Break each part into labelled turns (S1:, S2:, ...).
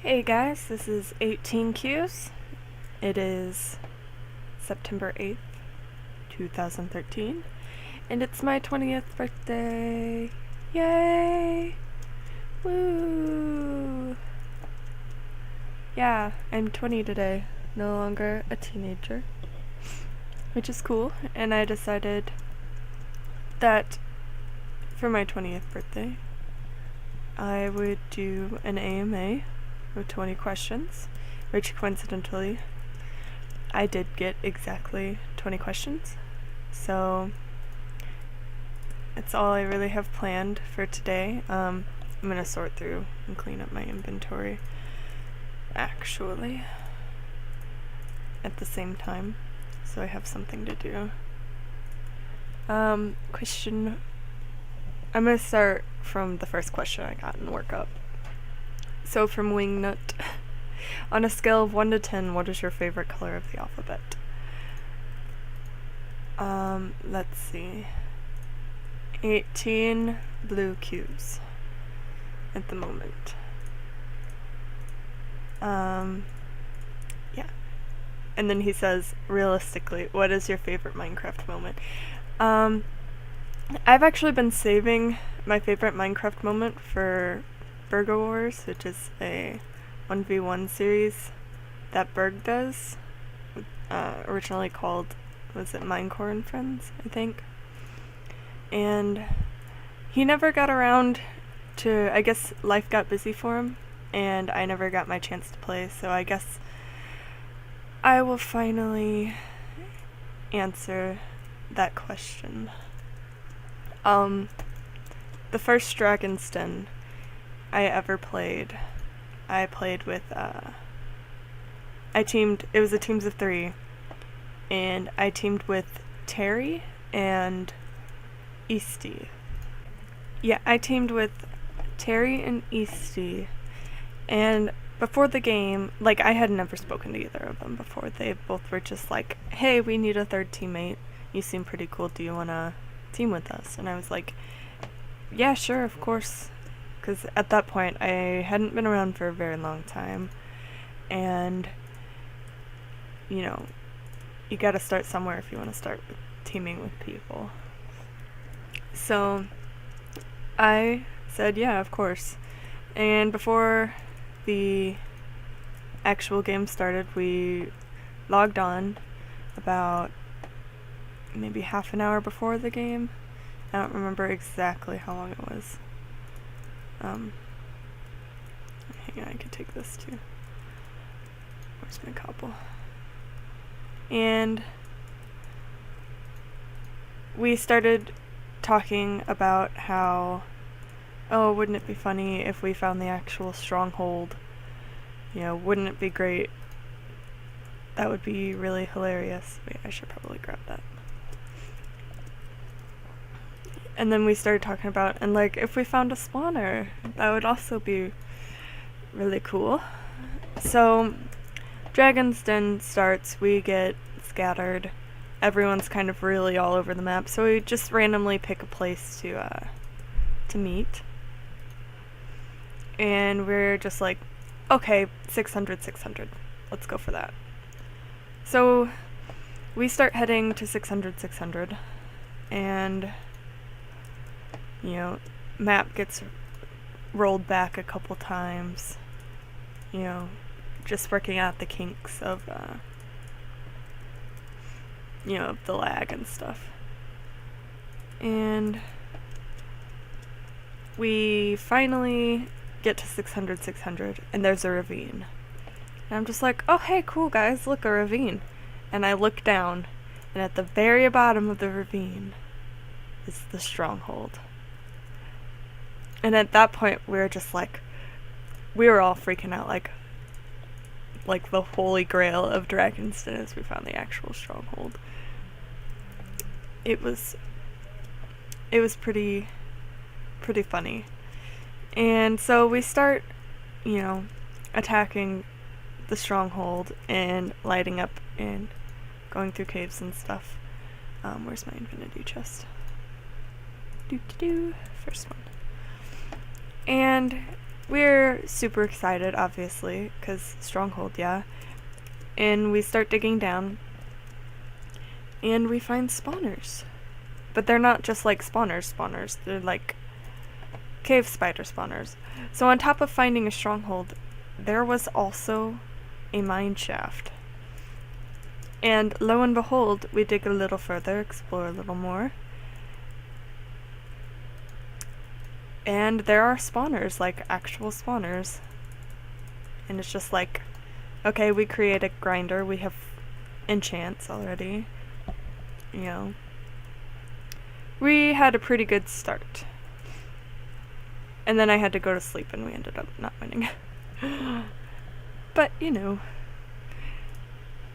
S1: Hey guys, this is 18Qs. It is September 8th, 2013, and it's my 20th birthday. Yay! Woo! Yeah, I'm 20 today, no longer a teenager, which is cool, and I decided that for my 20th birthday, I would do an AMA with 20 questions, which coincidentally, I did get exactly 20 questions. So, that's all I really have planned for today. I'm gonna sort through and clean up my inventory, actually, at the same time, so I have something to do. I'm gonna start from the first question I got and work up. So from Wingnut, on a scale of 1 to 10, what is your favorite color of the alphabet? Let's see. 18 blue Qs at the moment. Yeah. And then he says, realistically, what is your favorite Minecraft moment? I've actually been saving my favorite Minecraft moment for Burger Wars, which is a 1v1 series that Berg does, originally called, was it Minecore and Friends, I think? And he never got around to, I guess life got busy for him, and I never got my chance to play, so I guess I will finally answer that question. The first Dragon's Den I ever played, I played with, it was a teams of 3, and I teamed with Terry and Easty. Yeah, I teamed with Terry and Easty, and before the game, like, I had never spoken to either of them before. They both were just like, hey, we need a third teammate. You seem pretty cool. Do you want to team with us? And I was like, yeah, sure, of course. Because at that point, I hadn't been around for a very long time. And, you know, you gotta start somewhere if you want to start teaming with people. So, I said, yeah, of course. And before the actual game started, we logged on about maybe half an hour before the game. I don't remember exactly how long it was. Hang on, I could take this too. Where's my couple? And we started talking about how, oh, wouldn't it be funny if we found the actual stronghold? You know, wouldn't it be great? That would be really hilarious. Wait, I should probably grab that. And then we started talking about, and like, if we found a spawner, that would also be really cool. So, Dragon's Den starts, we get scattered. Everyone's kind of really all over the map, so we just randomly pick a place to meet. And we're just like, okay, 600, 600. Let's go for that. So, we start heading to 600, 600, and you know, map gets rolled back a couple times, you know, just working out the kinks of, you know, the lag and stuff. And we finally get to 600, 600, and there's a ravine. And I'm just like, oh, hey, cool, guys, look, a ravine. And I look down, and at the very bottom of the ravine is the stronghold. And at that point, we were just like, we were all freaking out, like the holy grail of Dragon's Den as we found the actual stronghold. It was pretty funny. And so we start, you know, attacking the stronghold and lighting up and going through caves and stuff. Where's my infinity chest? First one. And we're super excited, obviously, because Stronghold, yeah. And we start digging down, and we find spawners. But they're not just like spawners, they're like cave spider spawners. So on top of finding a stronghold, there was also a mine shaft. And lo and behold, we dig a little further, explore a little more. And there are spawners, like actual spawners. And it's just like, okay, we create a grinder, we have enchants already. You know. We had a pretty good start. And then I had to go to sleep and we ended up not winning. But, you know.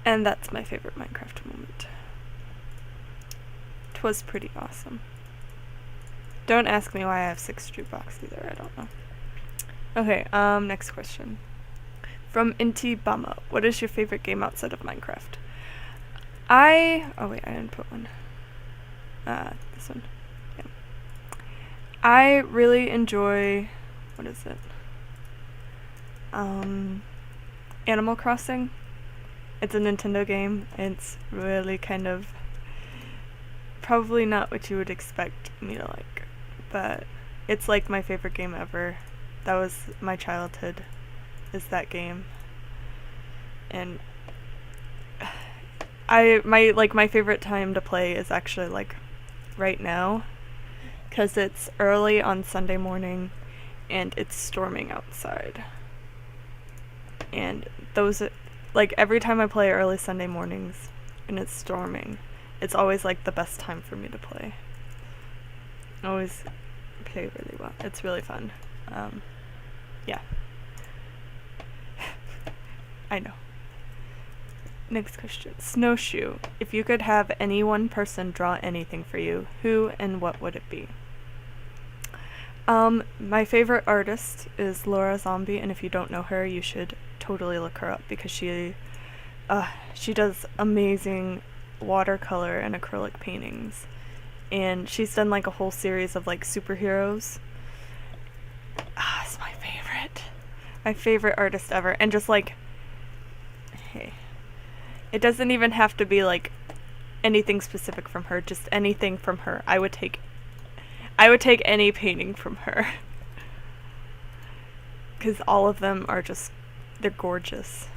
S1: And that's my favorite Minecraft moment. 'Twas pretty awesome. Don't ask me why I have 6 jukebox either, I don't know. Okay, next question. From Inti Bama, what is your favorite game outside of Minecraft? Oh wait, I didn't put one. This one. Yeah. I really enjoy, what is it? Animal Crossing. It's a Nintendo game. It's really kind of probably not what you would expect me to like, but it's like my favorite game ever. That was my childhood, is that game. And my favorite time to play is actually like right now, because it's early on Sunday morning and it's storming outside. And those, like, every time I play early Sunday mornings and it's storming, it's always like the best time for me to play. I always play really well. It's really fun. Yeah. I know. Next question. Snowshoe. If you could have any one person draw anything for you, who and what would it be? My favorite artist is Laura Zombie, and if you don't know her, you should totally look her up because she does amazing watercolor and acrylic paintings. And she's done like a whole series of like superheroes. It's my favorite. My favorite artist ever. And just like, hey, it doesn't even have to be like anything specific from her, just anything from her. I would take any painting from her. Because all of them are just, they're gorgeous.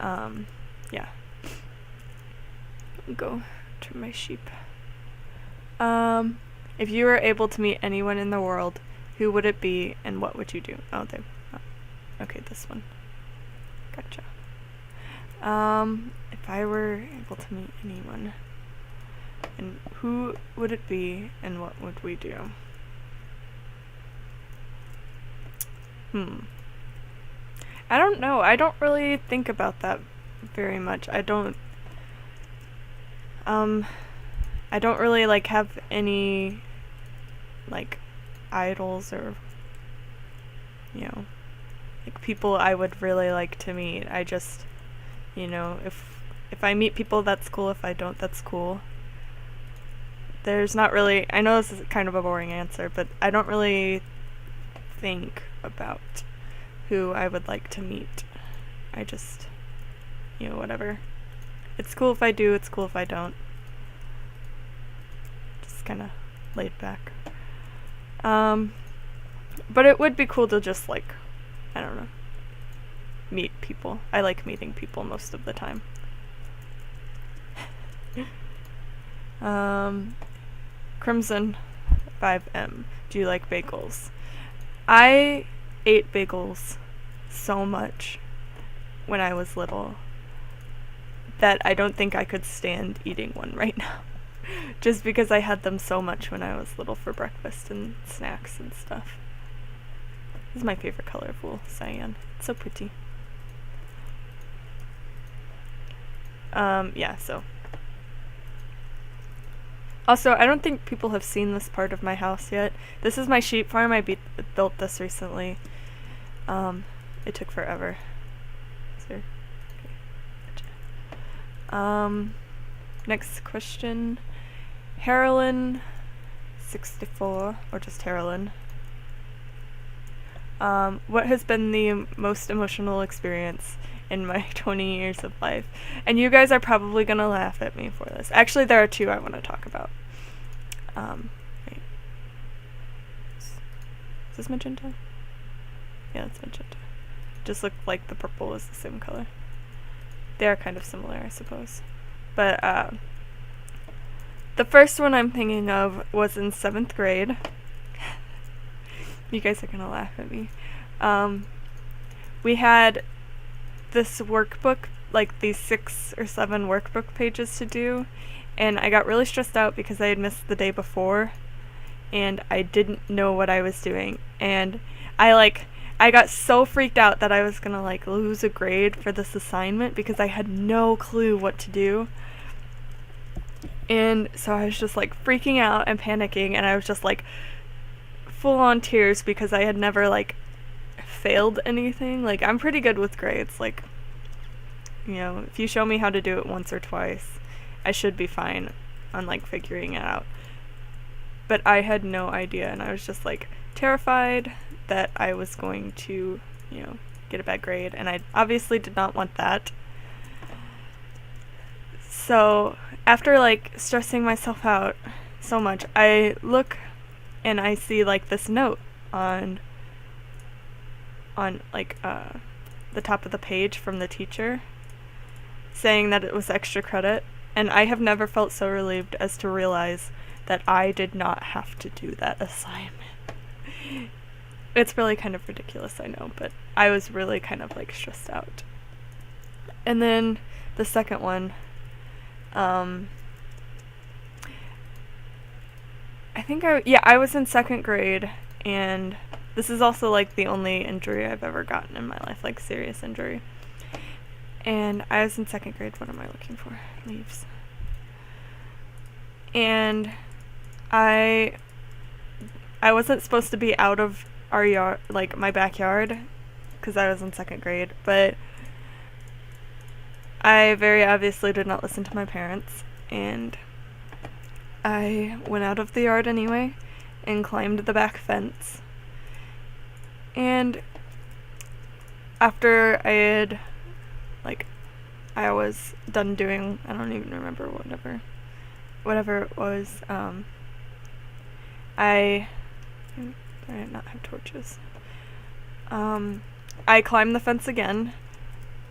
S1: Yeah. Go to my sheep. If you were able to meet anyone in the world, who would it be and what would you do? Okay, this one. Gotcha. If I were able to meet anyone, and who would it be and what would we do? I don't know. I don't really think about that very much. I don't really like have any like idols or, you know, like people I would really like to meet. I just, you know, if I meet people, that's cool. If I don't, that's cool. There's not really, I know this is kind of a boring answer, but I don't really think about who I would like to meet. I just, you know, whatever. It's cool if I do, it's cool if I don't. Just kind of laid back. But it would be cool to just like, I don't know, meet people. I like meeting people most of the time. Crimson 5M. Do you like bagels? I ate bagels so much when I was little that I don't think I could stand eating one right now. Just because I had them so much when I was little for breakfast and snacks and stuff. This is my favorite color of wool, cyan. It's so pretty. Yeah, so. Also, I don't think people have seen this part of my house yet. This is my sheep farm. I built this recently. It took forever. Okay. Gotcha. Next question. Harolyn 64, or just Harolyn. What has been the most emotional experience in my 20 years of life? And you guys are probably gonna laugh at me for this. Actually, there are two I want to talk about. Wait. Is this magenta? Yeah, it's magenta. Just look like the purple is the same color. They are kind of similar, I suppose. But the first one I'm thinking of was in 7th grade. You guys are gonna laugh at me. We had this workbook, like these 6 or 7 workbook pages to do, and I got really stressed out because I had missed the day before, and I didn't know what I was doing, and I got so freaked out that I was gonna lose a grade for this assignment because I had no clue what to do. And so I was just freaking out and panicking, and I was just full on tears because I had never failed anything. I'm pretty good with grades. If you show me how to do it once or twice, I should be fine on figuring it out. But I had no idea, and I was just terrified that I was going to, get a bad grade, and I obviously did not want that. So after stressing myself out so much, I look and I see this note on the top of the page from the teacher saying that it was extra credit, and I have never felt so relieved as to realize that I did not have to do that assignment. It's really kind of ridiculous, I know, but I was really kind of stressed out. And then the second one, I was in 2nd grade, and this is also the only injury I've ever gotten in my life, serious injury. And I was in 2nd grade. What am I looking for? Leaves. And I wasn't supposed to be out of our yard, my backyard, because I was in 2nd grade, but I very obviously did not listen to my parents, and I went out of the yard anyway and climbed the back fence. And after I had, I was done doing, I don't even remember, whatever it was, I did not have torches. I climbed the fence again,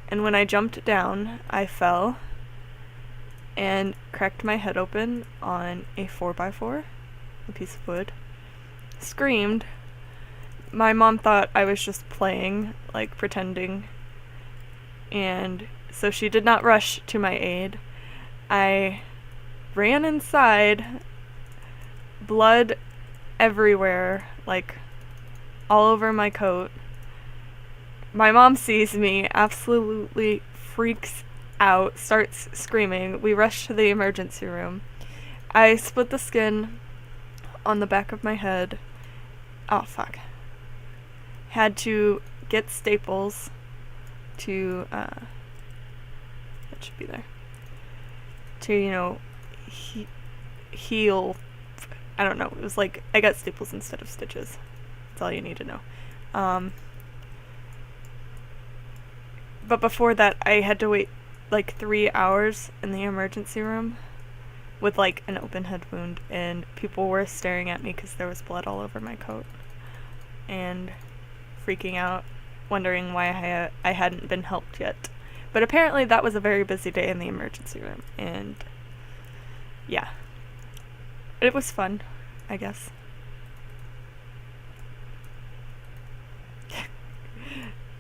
S1: and when I jumped down, I fell and cracked my head open on a 4x4, a piece of wood, screamed. My mom thought I was just playing, pretending, and so she did not rush to my aid. I ran inside, blood everywhere, all over my coat. My mom sees me, absolutely freaks out, starts screaming. We rush to the emergency room. I split the skin on the back of my head. Oh, fuck. Had to get staples to, that should be there, to, heal. I don't know. It was I got staples instead of stitches. That's all you need to know. But before that, I had to wait 3 hours in the emergency room with an open head wound, and people were staring at me because there was blood all over my coat and freaking out, wondering why I hadn't been helped yet. But apparently that was a very busy day in the emergency room, and yeah, it was fun, I guess.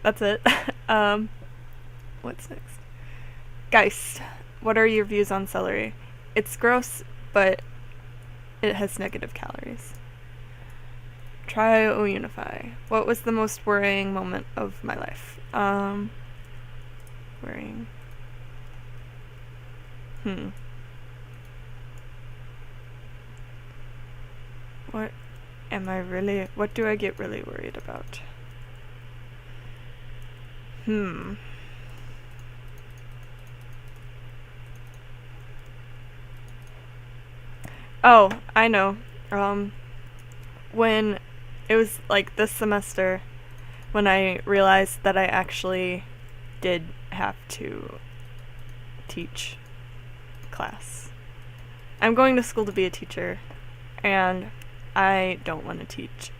S1: That's it. What's next? Geist. What are your views on celery? It's gross, but it has negative calories. Unify. What was the most worrying moment of my life? Worrying. What do I get really worried about? Oh, I know. When it was this semester, when I realized that I actually did have to teach class. I'm going to school to be a teacher, and I don't want to teach.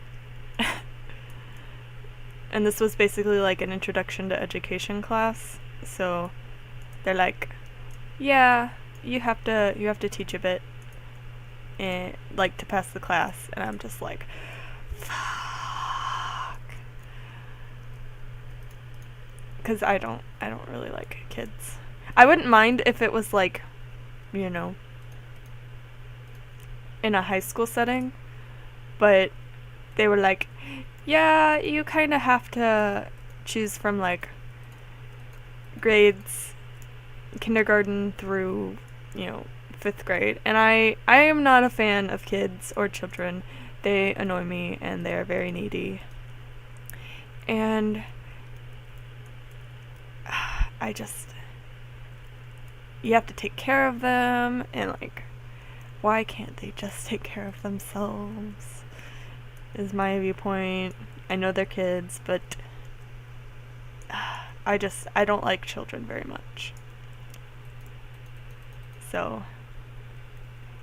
S1: And this was basically like an introduction to education class, so they're like, yeah, you have to teach a bit, and like to pass the class, and I'm just like, fuck, because I don't really like kids. I wouldn't mind if it was like, you know, in a high school setting, but they were like, yeah, you kind of have to choose from like grades kindergarten through, 5th grade. And I am not a fan of kids or children. They annoy me and they are very needy. And you have to take care of them, and like, why can't they just take care of themselves? Is my viewpoint. I know they're kids, but I don't like children very much. So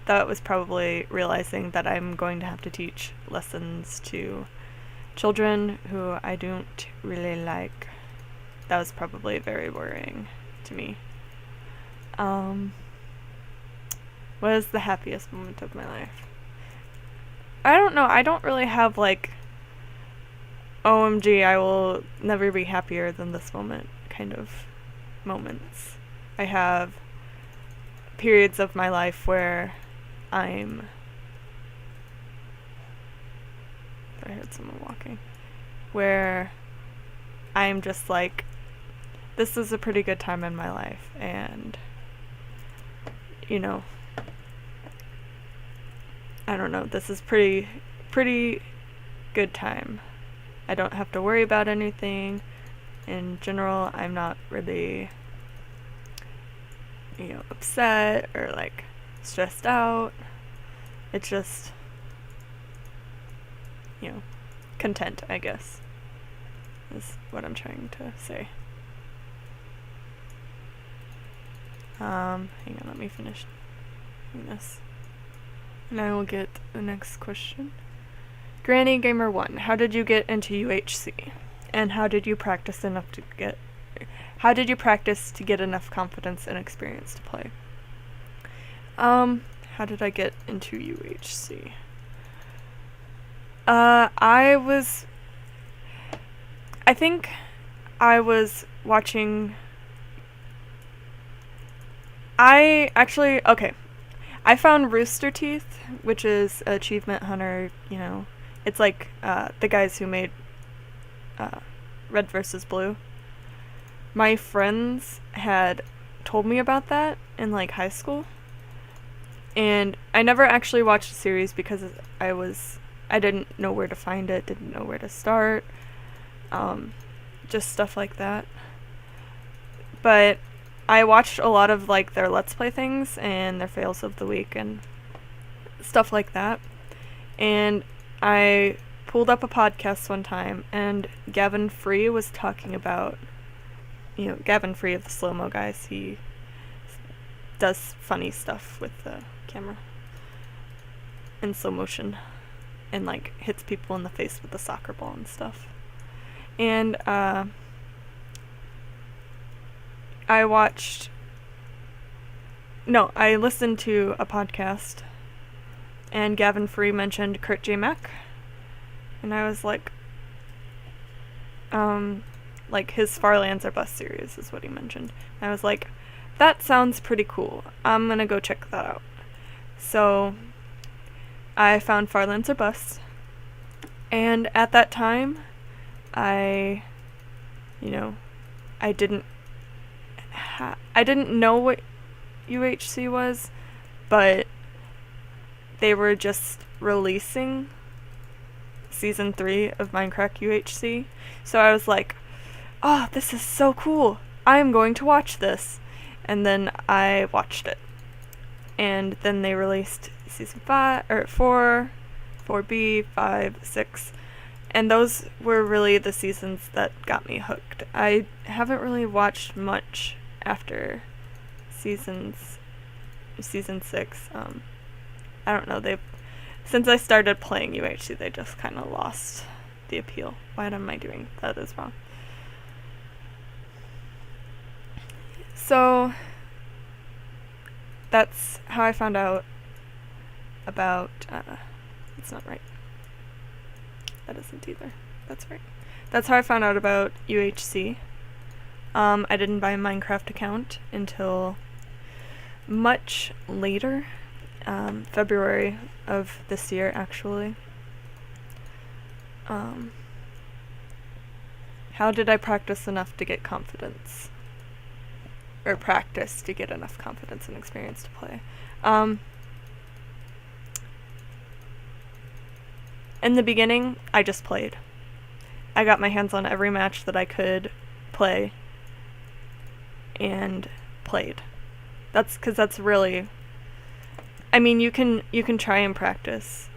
S1: that was probably realizing that I'm going to have to teach lessons to children who I don't really like. That was probably very worrying to me. What is the happiest moment of my life? I don't know. I don't really have like, OMG, I will never be happier than this moment kind of moments. I have periods of my life where I heard someone walking. Where I'm just like, this is a pretty good time in my life, and I don't know, this is pretty good time. I don't have to worry about anything. In general, I'm not really, upset or like stressed out. It's just, content, I guess, is what I'm trying to say. Hang on, let me finish doing this. And I will get the next question. Granny Gamer 1, how did you get into UHC? And how did you practice to get enough confidence and experience to play? How did I get into UHC? I think I was watching. Okay. I found Rooster Teeth, which is Achievement Hunter, It's like the guys who made Red vs. Blue. My friends had told me about that in like high school. And I never actually watched the series because I didn't know where to find it, didn't know where to start. Just stuff like that. But I watched a lot of like their Let's Play things and their fails of the week and stuff like that. And I pulled up a podcast one time, and Gavin Free was talking about, Gavin Free of the Slow Mo Guys. He does funny stuff with the camera in slow motion and like hits people in the face with a soccer ball and stuff. And I listened to a podcast, and Gavin Free mentioned Kurt J. Mack, and I was like his Far Lands Are Bust series is what he mentioned. And I was like, that sounds pretty cool. I'm gonna go check that out. So I found Far Lands Are Bust, and at that time, I didn't know what UHC was, but they were just releasing season 3 of Minecraft UHC. So I was like, oh, this is so cool. I am going to watch this. And then I watched it. And then they released season 5 or 4, 4B, 5, 6. And those were really the seasons that got me hooked. I haven't really watched much after season 6. I don't know, since I started playing UHC, they just kind of lost the appeal. Why am I doing that as wrong? So that's how I found out about, it's not right. That isn't either. That's right. That's how I found out about UHC. I didn't buy a Minecraft account until much later, February of this year, actually. How did I practice enough to get confidence? Or practice to get enough confidence and experience to play? In the beginning, I just played. I got my hands on every match that I could play and played. That's really, I mean, you can try and practice,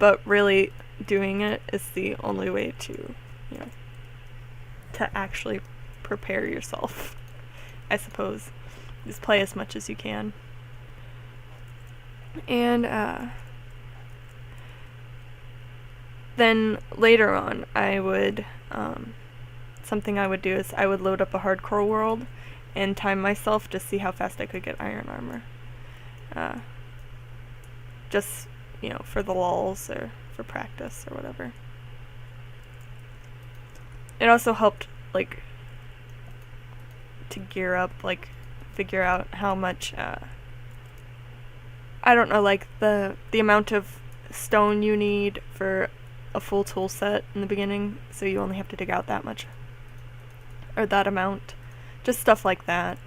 S1: but really doing it is the only way to, to actually prepare yourself, I suppose. Just play as much as you can. And then later on, I would, something I would do is I would load up a hardcore world and time myself to see how fast I could get iron armor. Just, for the lulz or for practice or whatever. It also helped, to gear up, figure out how much, I don't know, the amount of stone you need for a full tool set in the beginning, so you only have to dig out that much, or that amount. Just stuff like that.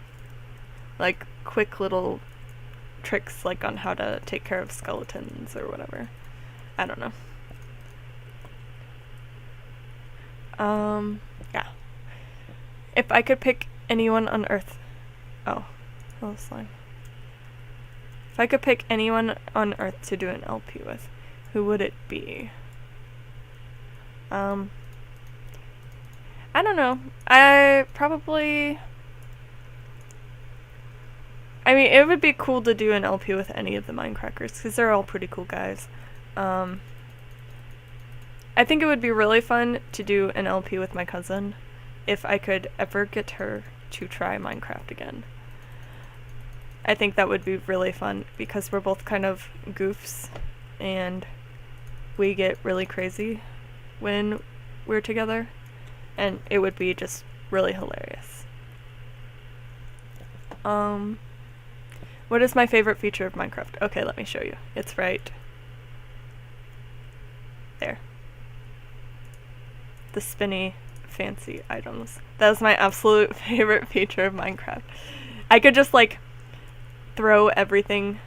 S1: Quick little tricks, on how to take care of skeletons or whatever. I don't know. Yeah. If I could pick anyone on Earth... Oh, hello slime. If I could pick anyone on Earth to do an LP with, who would it be? I don't know. I mean, it would be cool to do an LP with any of the Minecrackers, because they're all pretty cool guys. I think it would be really fun to do an LP with my cousin, if I could ever get her to try Minecraft again. I think that would be really fun, because we're both kind of goofs, and we get really crazy when we're together, and it would be just really hilarious. What is my favorite feature of Minecraft? Okay, let me show you. It's right there. The spinny, fancy items. That is my absolute favorite feature of Minecraft. I could just, throw everything,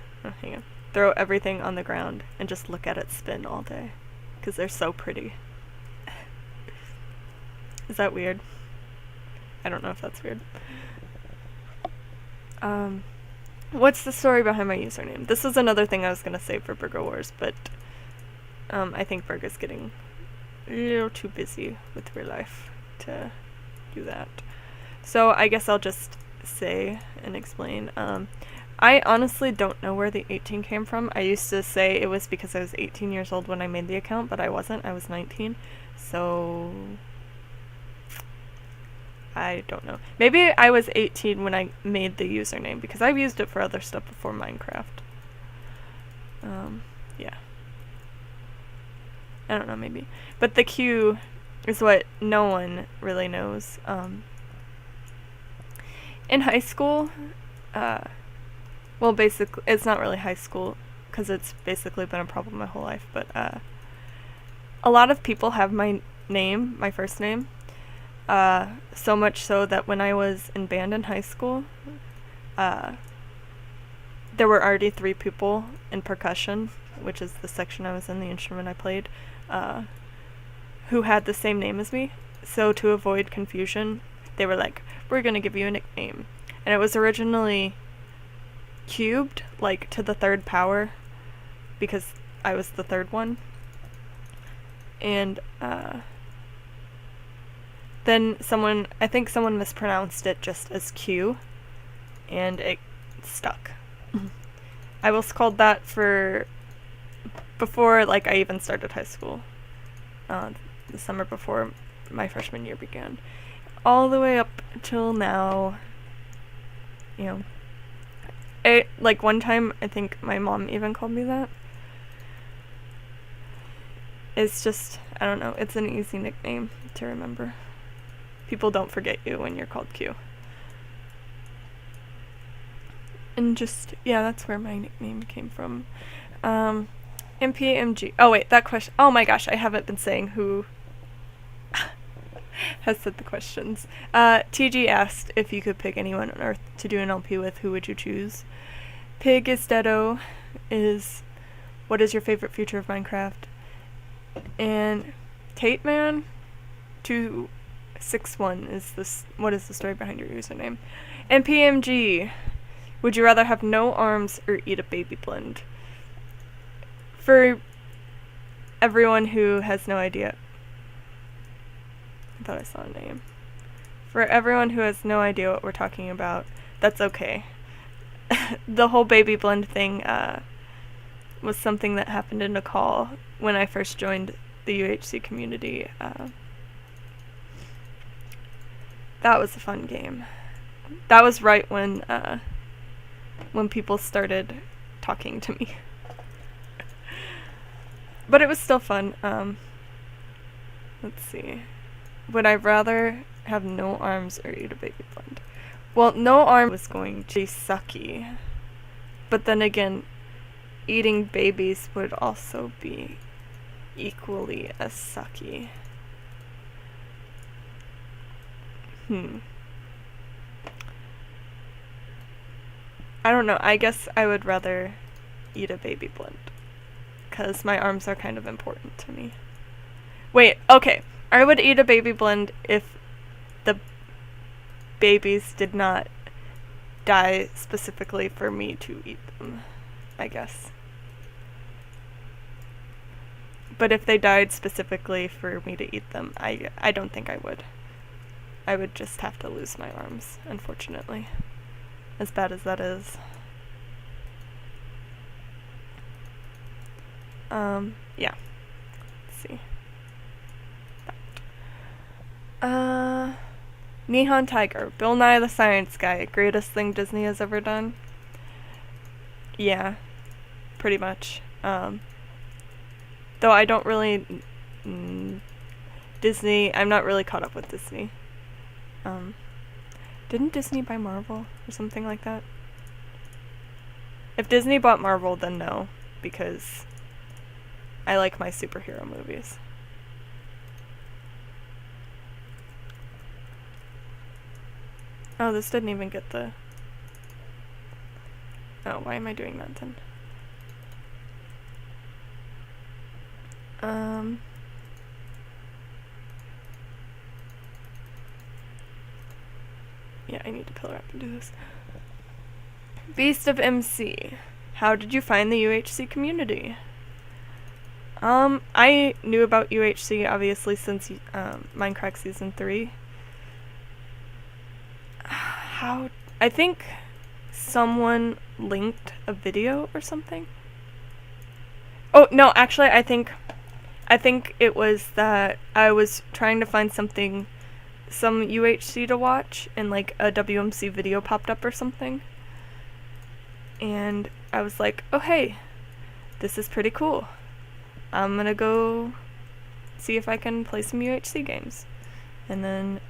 S1: throw everything on the ground and just look at it spin all day, because they're so pretty. Is that weird? I don't know if that's weird. What's the story behind my username? This is another thing I was going to say for Burger Wars, but I think Burger's getting a little too busy with real life to do that. So I guess I'll just say and explain. I honestly don't know where the 18 came from. I used to say it was because I was 18 years old when I made the account, but I wasn't. I was 19. So I don't know. Maybe I was 18 when I made the username, because I've used it for other stuff before Minecraft. Yeah. I don't know, maybe. But the Q is what no one really knows. In high school, well, basically, it's not really high school, because it's basically been a problem my whole life, but a lot of people have my name, my first name. So much so that when I was in band in high school, there were already 3 people in percussion, which is the section I was in, the instrument I played, who had the same name as me. So to avoid confusion, they were like, we're gonna give you a nickname. And it was originally cubed, to the 3rd power, because I was the 3rd one. and then I think someone mispronounced it just as Q, and it stuck. I was called that for before like I even started high school, the summer before my freshman year began, all the way up till now. You know, like one time I think my mom even called me that. It's just, I don't know, it's an easy nickname to remember. People don't forget you when you're called Q. And just, yeah, that's where my nickname came from. MPMG. Oh wait, that question. Oh my gosh, I haven't been saying who has said the questions. TG asked if you could pick anyone on Earth to do an LP with, who would you choose? Pig is Deado is, what is your favorite feature of Minecraft? And Tate Man 261 is this. What is the story behind your username? And PMG, would you rather have no arms or eat a baby blend? For everyone who has no idea, I thought I saw a name. For everyone who has no idea what we're talking about, that's okay. The whole baby blend thing was something that happened in Nepal when I first joined the UHC community. That was a fun game. That was right when people started talking to me. But it was still fun. Let's see. Would I rather have no arms or eat a baby blend? Well, no arm was going to be sucky. But then again, eating babies would also be equally as sucky. I don't know. I guess I would rather eat a baby blend, because my arms are kind of important to me. Wait, okay. I would eat a baby blend if the babies did not die specifically for me to eat them, I guess. But if they died specifically for me to eat them, I don't think I would. I would just have to lose my arms, unfortunately. As bad as that is. Yeah. Let's see. Nihon Tiger, Bill Nye the Science Guy, greatest thing Disney has ever done? Yeah, pretty much. Though I don't really... Disney, I'm not really caught up with Disney. Didn't Disney buy Marvel or something like that? If Disney bought Marvel, then no, because I like my superhero movies. Oh, this didn't even get the... Oh, why am I doing that then? Yeah, I need to pillar up and do this. Beast of MC. How did you find the UHC community? I knew about UHC obviously since Minecraft Season 3. I think someone linked a video or something. Oh, no, actually I think it was that I was trying to find some UHC to watch, and like a WMC video popped up or something. And I was like, oh hey, this is pretty cool. I'm gonna go see if I can play some UHC games. And then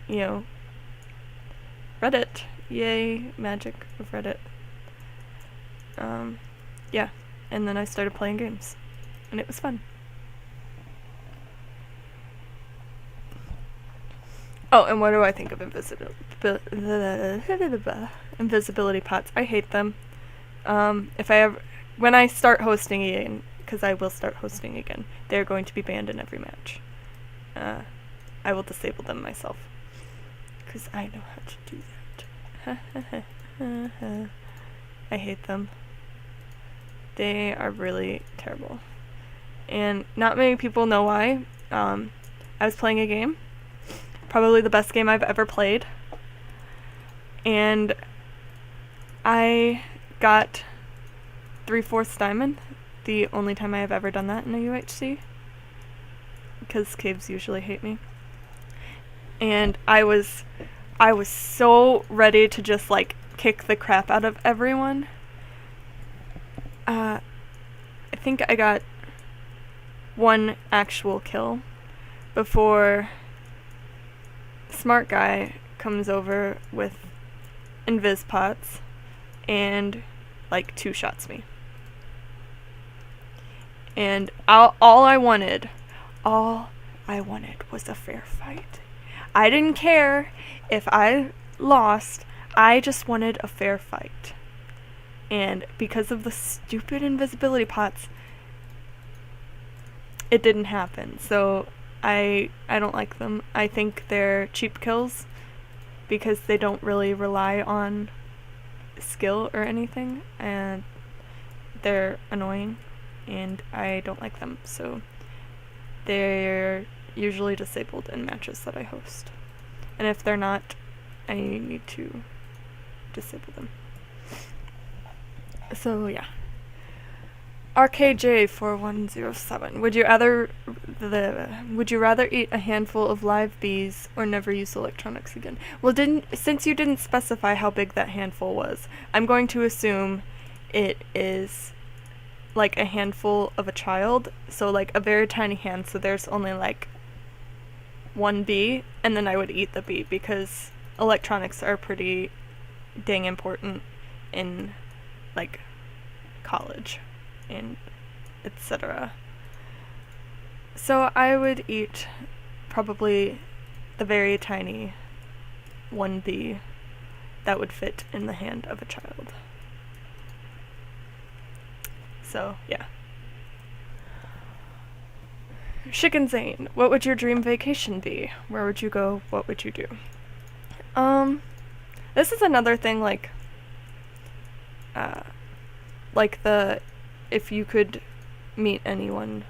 S1: you know, Reddit. Yay, magic of Reddit. Yeah, and then I started playing games, and it was fun. Oh, and what do I think of invisibility pots? I hate them. When I start hosting again, because I will start hosting again, they're going to be banned in every match. I will disable them myself, because I know how to do that. I hate them. They are really terrible. And not many people know why. I was playing a game, probably the best game I've ever played, and I got 3/4 diamond, the only time I have ever done that in a UHC, because caves usually hate me. And I was so ready to just like kick the crap out of everyone. I think I got one actual kill before smart guy comes over with invis pots and like 2-shots me. And all I wanted was a fair fight. I didn't care if I lost. I just wanted a fair fight. And because of the stupid invisibility pots, it didn't happen. So I don't like them. I think they're cheap kills because they don't really rely on skill or anything, and they're annoying and I don't like them. So they're usually disabled in matches that I host. And if they're not, I need to disable them. So yeah. RKJ4107. Would you rather eat a handful of live bees or never use electronics again? Well, since you didn't specify how big that handful was, I'm going to assume it is like a handful of a child, so like a very tiny hand, so there's only like one bee, and then I would eat the bee because electronics are pretty dang important in like college and etc. So I would eat probably the very tiny one bee that would fit in the hand of a child. So yeah. Chicken Zane, what would your dream vacation be? Where would you go? What would you do? This is another thing, like the if you could meet anyone,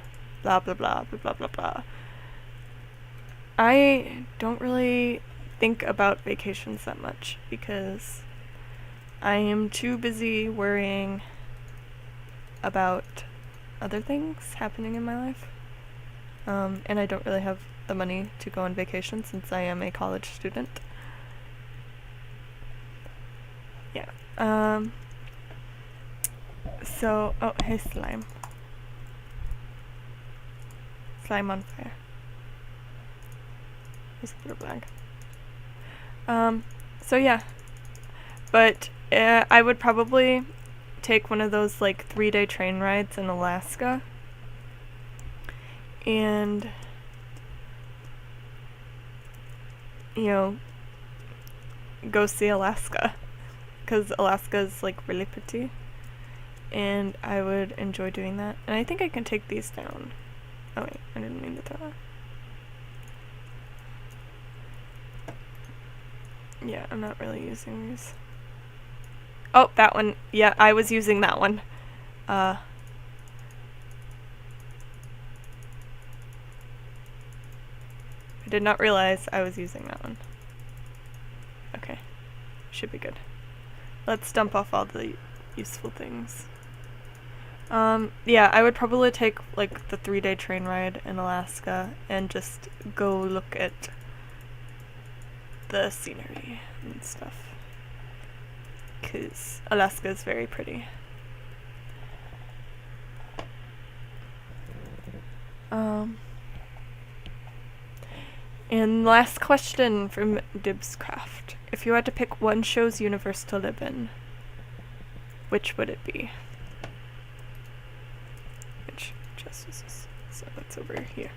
S1: blah blah blah blah blah blah blah. I don't really think about vacations that much because I am too busy worrying about other things happening in my life. And I don't really have the money to go on vacation since I am a college student. Yeah. So, oh, hey slime. Slime on fire. There's a little bag. So yeah. But I would probably take one of those like 3-day train rides in Alaska. And, you know, go see Alaska. Because Alaska is like really pretty. And I would enjoy doing that. And I think I can take these down. Oh wait, I didn't mean to throw that. Yeah, I'm not really using these. Oh, that one. Yeah, I was using that one. I did not realize I was using that one. Okay. Should be good. Let's dump off all the useful things. Yeah, I would probably take like the 3-day train ride in Alaska and just go look at the scenery and stuff. 'Cause Alaska is very pretty. And last question from Dibscraft. If you had to pick one show's universe to live in, which would it be? Which chest is this? So that's over here.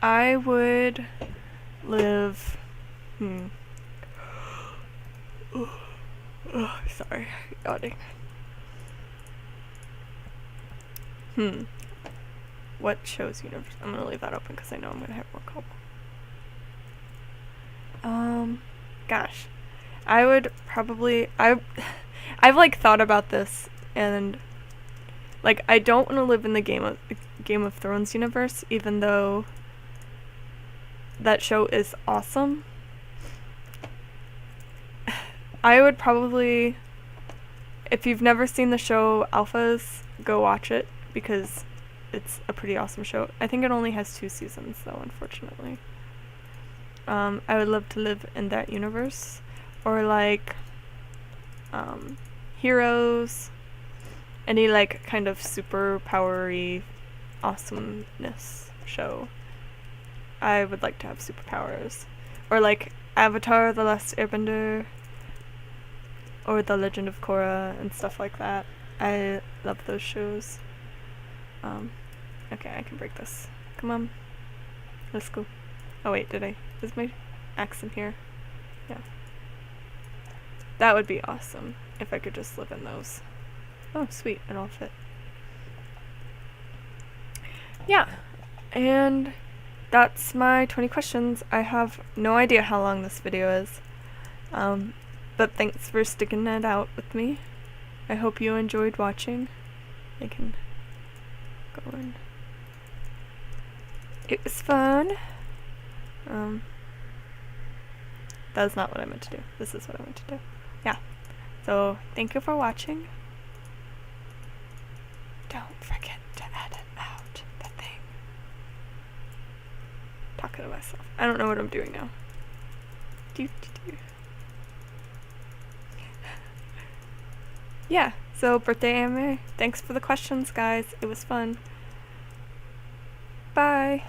S1: I would live... sorry, yawning. What shows universe? I'm gonna leave that open because I know I'm gonna have more cobble. Gosh. I would probably I've like thought about this, and like I don't want to live in the Game of Thrones universe, even though that show is awesome. I would probably, if you've never seen the show Alphas, go watch it because it's a pretty awesome show. I think it only has 2 seasons though, unfortunately. I would love to live in that universe, or like Heroes, any like kind of super powery awesomeness show. I would like to have superpowers, or like Avatar: The Last Airbender, or The Legend of Korra and stuff like that. I love those shows. Okay, I can break this. Come on, let's go. Oh wait, is my axe in here? Yeah. That would be awesome if I could just live in those. Oh, sweet, it all fit. Yeah, and that's my 20 questions. I have no idea how long this video is, but thanks for sticking it out with me. I hope you enjoyed watching. I can go in. It was fun. That is not what I meant to do. This is what I meant to do. Yeah. So, thank you for watching. Don't forget to edit out the thing. Talking to myself. I don't know what I'm doing now. Yeah, so birthday anime. Thanks for the questions, guys. It was fun. Bye.